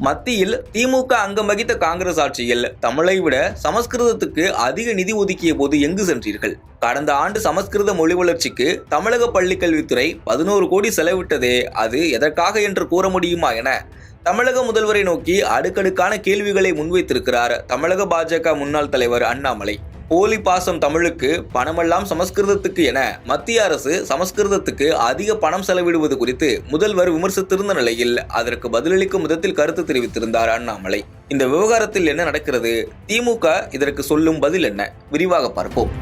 மத்தியில் திமுக அங்கம் வகித்த காங்கிரஸ் ஆட்சியில் தமிழை விட சமஸ்கிருதத்துக்கு அதிக நிதி ஒதுக்கிய போது எங்கு சென்றீர்கள்? கடந்த ஆண்டு சமஸ்கிருத மொழி வளர்ச்சிக்கு தமிழக பள்ளிக்கல்வித்துறை 11 கோடி செலவிட்டதே அது எதற்காக என்று கூற முடியுமா என தமிழக முதல்வரை நோக்கி அடுக்கடுக்கான கேள்விகளை முன்வைத்திருக்கிறார் தமிழக பாஜக முன்னாள் தலைவர் அண்ணாமலை. போலி பாசம் தமிழுக்கு, பணமெல்லாம் சமஸ்கிருதத்துக்கு என மத்திய அரசு சமஸ்கிருதத்துக்கு அதிக பணம் செலவிடுவது குறித்து முதல்வர் விமர்சித்திருந்த நிலையில் அதற்கு பதிலளிக்கும் விதத்தில் கருத்து தெரிவித்திருந்தார் அண்ணாமலை. இந்த விவகாரத்தில் என்ன நடக்கிறது? திமுக இதற்கு சொல்லும் பதில் என்ன? விரிவாக பார்ப்போம்.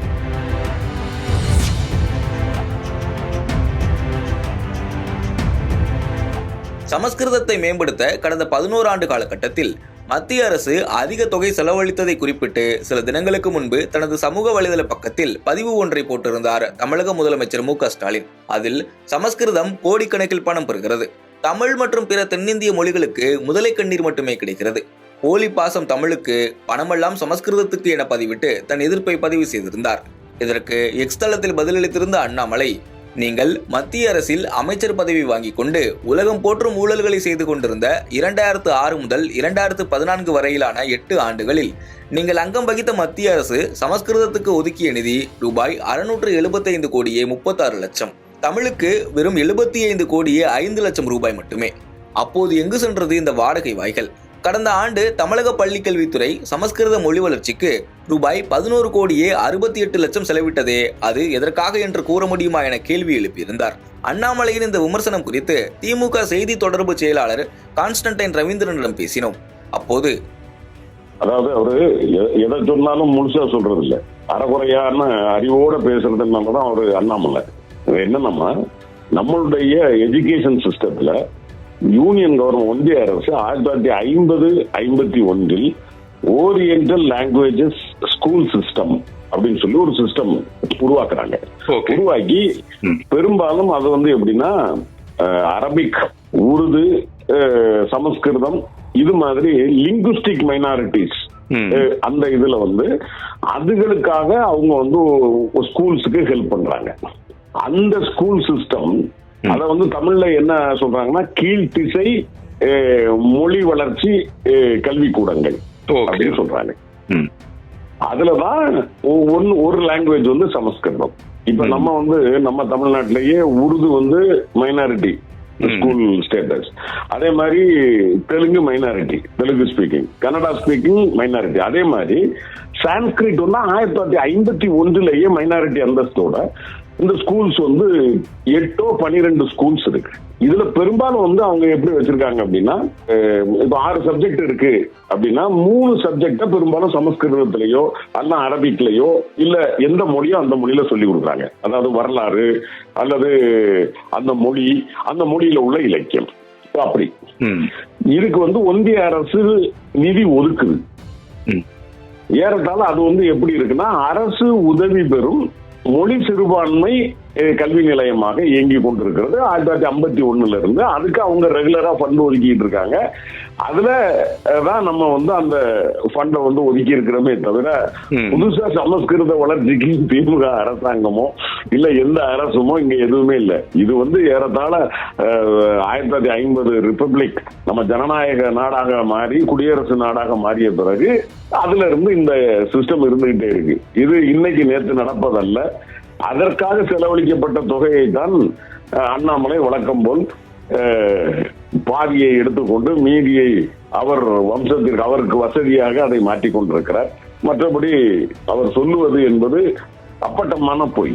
சமஸ்கிருதத்தை மேம்படுத்த கடந்த 11 ஆண்டு காலகட்டத்தில் மத்திய அரசு அதிக தொகை செலவழித்ததை குறிப்பிட்டு சில தினங்களுக்கு முன்பு தனது சமூக வலைதள பக்கத்தில் பதிவு ஒன்றை போட்டிருந்தார் தமிழக முதலமைச்சர் மு.க.ஸ்டாலின். அதில் சமஸ்கிருதம் கோடிக்கணக்கில் பணம் பெறுகிறது, தமிழ் மற்றும் பிற தென்னிந்திய மொழிகளுக்கு முதலை கண்ணீர் மட்டுமே கிடைக்கிறது, போலி பாசம் தமிழுக்கு, பணமெல்லாம் சமஸ்கிருதத்துக்கு என பதிவிட்டு தன் எதிர்ப்பை பதிவு செய்திருந்தார். இதற்கு எக்ஸ் தளத்தில் பதிலளித்திருந்த அண்ணாமலை, நீங்கள் மத்திய அரசில் அமைச்சர் பதவி வாங்கி கொண்டு உலகம் போற்றும் ஊழல்களை செய்து கொண்டிருந்த 2006 முதல் 2014 வரையிலான 8 ஆண்டுகளில் நீங்கள் அங்கம் வகித்த மத்திய அரசு சமஸ்கிருதத்துக்கு ஒதுக்கிய நிதி ரூபாய் 675 கோடியே 36 லட்சம், தமிழுக்கு வெறும் 75 கோடியே 5 லட்சம் ரூபாய் மட்டுமே. அப்போது எங்கு சென்றது இந்த வாடகை வாய்கள்? கடந்த ஆண்டு தமிழக பள்ளிக்கல்வித்துறை சமஸ்கிருத மொழி வளர்ச்சிக்கு ரூபாய் 11 கோடியே 68 லட்சம் செலவிட்டதே அது எதற்காக என்று கூற முடியுமா என கேள்வி எழுப்பியிருந்தார். அண்ணாமலையின் இந்த விமர்சனம் குறித்து திமுக செய்தி தொடர்பு செயலாளர் கான்ஸ்டன்டைன் ரவீந்திரனிடம் பேசினோம். அப்போது அதாவது அவரு எதை சொன்னாலும் முழுசா சொல்றது இல்ல, அறகுறையான அறிவோட பேசுறதுனாலதான் அவரு அண்ணாமலை. என்னன்னா, நம்மளுடைய எஜுகேஷன் சிஸ்டத்துல யூனியன் கவர்மெண்ட் ஒன்றிய அரசு 1950-51 ஓரியன்டல் லாங்குவேஜஸ் ஸ்கூல் சிஸ்டம் அப்படின்னு சொல்லி ஒரு சிஸ்டம் உருவாக்குறாங்க. உருவாக்கி பெரும்பாலும் அது எப்படின்னா அரபிக், உருது, சமஸ்கிருதம் இது மாதிரி லிங்குஸ்டிக் மைனாரிட்டிஸ் அந்த இதுல அதுகளுக்காக அவங்க ஸ்கூல்ஸுக்கு ஹெல்ப் பண்றாங்க. அந்த ஸ்கூல் சிஸ்டம் அத தமிழ்ல என்ன சொல்றாங்கன்னா கீழ்த்திசை மொழி வளர்ச்சி கல்விக்கூடங்கள் அப்படின்னு சொல்றாங்க. அதுலதான் ஒரு லாங்குவேஜ் சமஸ்கிருதம். இப்ப நம்ம தமிழ்நாட்டிலேயே உருது மைனாரிட்டி ஸ்கூல் ஸ்டேட்டஸ், அதே மாதிரி Telugu minority, Telugu speaking, Kannada speaking minority. அதே மாதிரி சான்ஸ்கிரிட் 1951 மைனாரிட்டி அந்தஸ்தோட இந்த ஸ்கூல்ஸ் 8-12 ஸ்கூல்ஸ் இருக்கு. இதுல பெரும்பாலும் அவங்க எப்படி வச்சிருக்காங்க அப்படின்னா, இப்ப 6 சப்ஜெக்ட் இருக்கு அப்படின்னா 3 சப்ஜெக்ட பெரும்பாலும் சமஸ்கிருதத்திலேயோ அல்ல அரபிக்லயோ இல்ல எந்த மொழியோ அந்த மொழியில சொல்லி கொடுக்குறாங்க. அதாவது வரலாறு அல்லது அந்த மொழியில உள்ள இலக்கியம். அப்படி இதுக்கு ஒன்றிய அரசு நிதி ஒதுக்குது. ஏறத்தாழ அது எப்படி இருக்குன்னா, அரசு உதவி பெறும் மொழி சிறுபான்மை கல்வி நிலையமாக இயங்கி கொண்டிருக்கிறது 1951 இருந்து. அதுக்கு அவங்க ரெகுலரா ஃபண்ட் ஒதுக்கிட்டு இருக்காங்க. அதுல தான் நம்ம அந்த ஃபண்டை ஒதுக்கி இருக்கிறோமே தவிர புதுசா சமஸ்கிருத வளர்ச்சிக்கு திமுக அரசாங்கமோ இல்ல எந்த அரசுமோ இங்க எதுவுமே இல்லை. இது ஏறத்தாழ 1950 ரிப்பப்ளிக் நம்ம ஜனநாயக நாடாக மாறி குடியரசு நாடாக மாறிய பிறகு அதுல இருந்து இந்த சிஸ்டம் இருந்துகிட்டே இருக்கு. இது இன்னைக்கு நேற்று நடப்பதல்ல. அதற்காக செலவழிக்கப்பட்ட தொகையை தான் அண்ணாமலை வழக்கம் போல் பாதியை எடுத்துக்கொண்டு மீதியை அவர் வம்சத்திற்கு அவருக்கு வசதியாக அதை மாற்றிக் கொண்டிருக்கிறார். மற்றபடி அவர் சொல்லுவது என்பது அப்பட்டமான பொய்.